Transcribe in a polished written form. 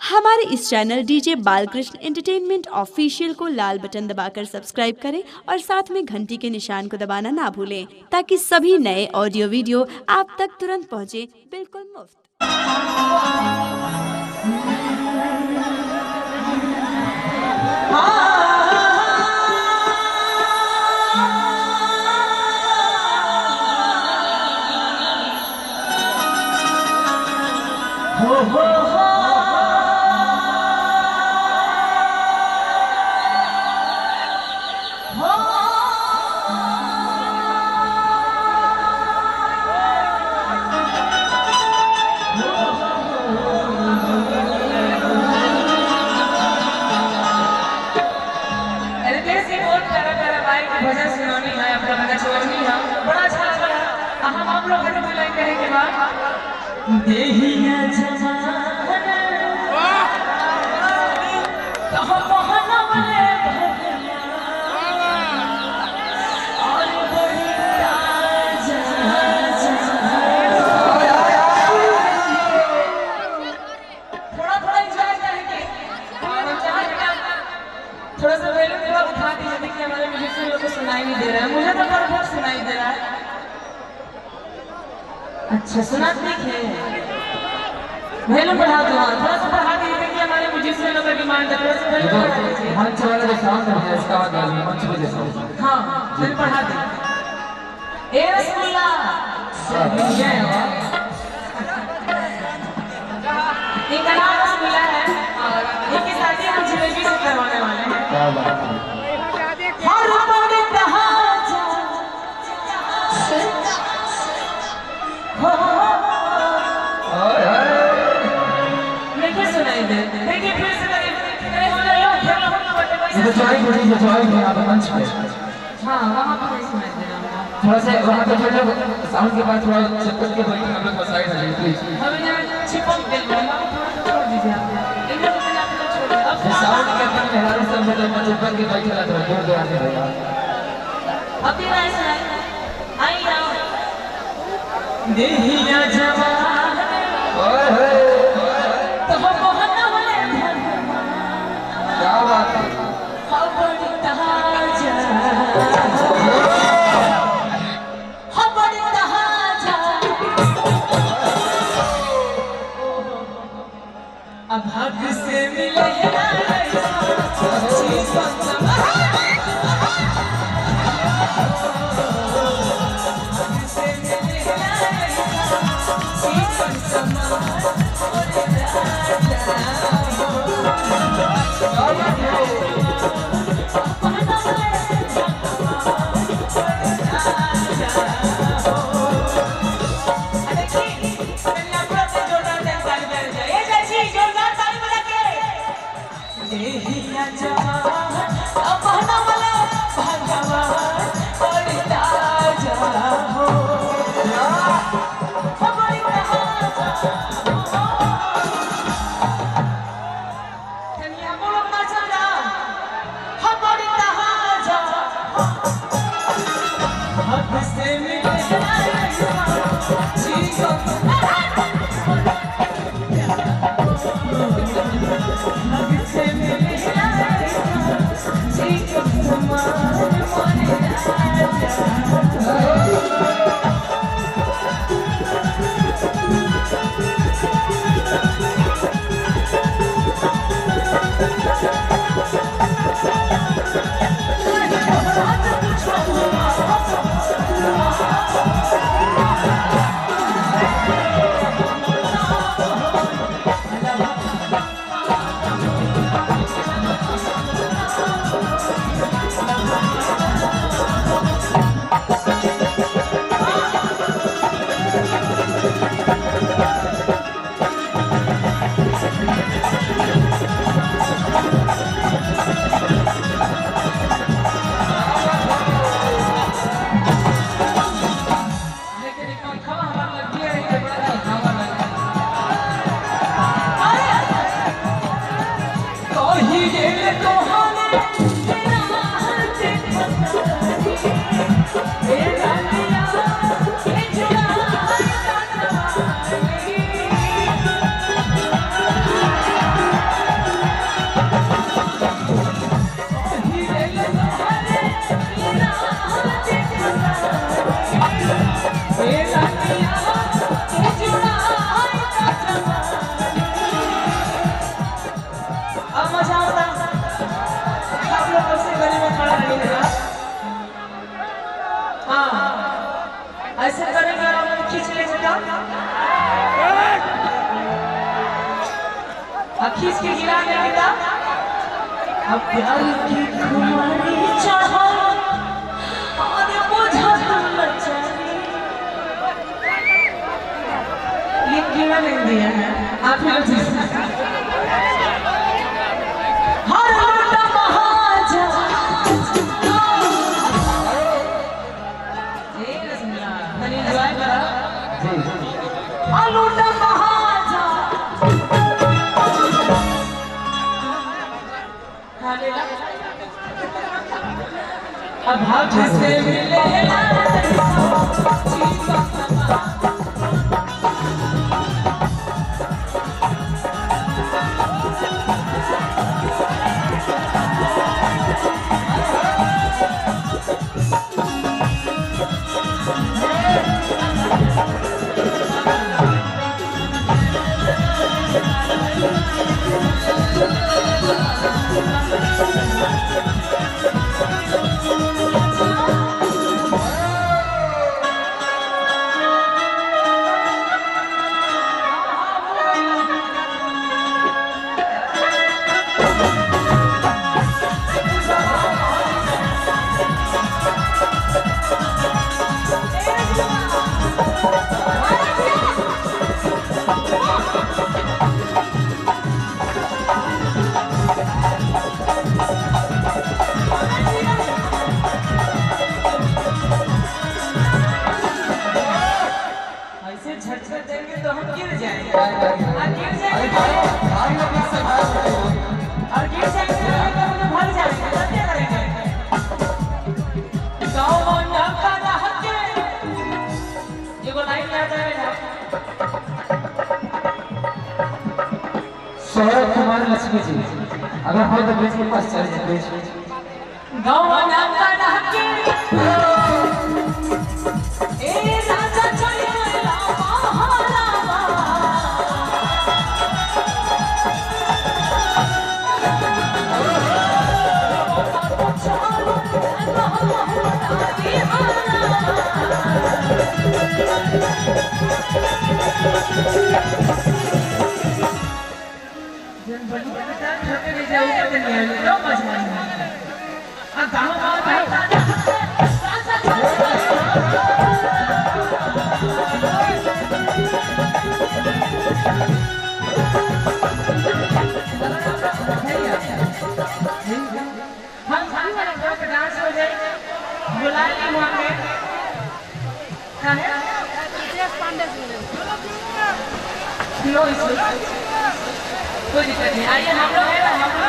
हमारे इस channel DJ Balkrishna entertainment official को लाल बटन दबाकर सब्सक्राइब करें और साथ में घंटी के निशान को दबाना ना भूलें ताकि सभी नए ऑडियो वीडियो आप तक तुरंत पहुंचे बिल्कुल मुफ्त। भजन सुनानी है, अपना भजन छोड़नी है, बड़ा अच्छा लग रहा है। हम आप लोग को लाइन कहे के बाद देहिया जमाना कहां पहना वाले और बड़ी राजा थोड़ा थोड़ा एंजॉय करेंगे और थोड़ा सा वैल्यू थोड़ा उठा दीजिए। देखिए हमारे म्यूजिशियन लोग को सुनाई नहीं दे रहा है, मुझे तो परफेक्ट सुनाई दे रहा है। अच्छा सुना ठीक है, वैल्यू बढ़ा दो, थोड़ा सा बढ़ा दीजिए। देखिए हमारे म्यूजिशियन लोग का डिमांड है, थोड़ा सा वैल्यू बढ़ा दीजिए। मंच वाला जो साउंड है इसका आवाज वाली मंच पे जैसा। हाँ फिर बढ़ा दीजिए। ए रसगुल्ला ये इनका नाम रसगुल्ला है और इनकी शादी हम जलेबी से करवाने वाले हैं। क्या बात है। मंच पे हाँ वहाँ पर सुनाई दे रहा है। थोड़ा सा वहाँ पे जो साउंड के बाद थोड़ा चिपक के बैठे हम लोग साइड आ जाइए प्लीज। हमें यहाँ चिपक गए हैं, थोड़ा सा छोड़ दीजिए आप। इधर से आप लोग छोड़ दीजिए। अब साउंड के अंदर मेहरारू सब मतलब चिपक के बैठे रहते हैं, दूर दूर आते हैं। अब ये ऐसा है, आई आओ देहिया जवान ओए होए तो हम मोहन वाले क्या बात है। भाग से मिले खींच के गिरा देंगे तो अब प्यार की खुमारी चाहा और बुझा लचारी ये गिरा नहीं दिया है आप ही लोग हर लौटा महाजा तनी एंजॉय करा हर लौटा महाजा अब हाथ से मिले झटका देंगे तो हम गिर जाएंगे और गिर जाएंगे तो हम भाग जाएंगे तो क्या करेंगे गाँव में का रहत के एगो लाइन याद आएगा सोहर कुमार लक्ष्मी जी अगर हो तो बीच के पास चले जाइए गाँव में का रहत के ए राजा चले कोई दिक्कत नहीं आइए हम लोग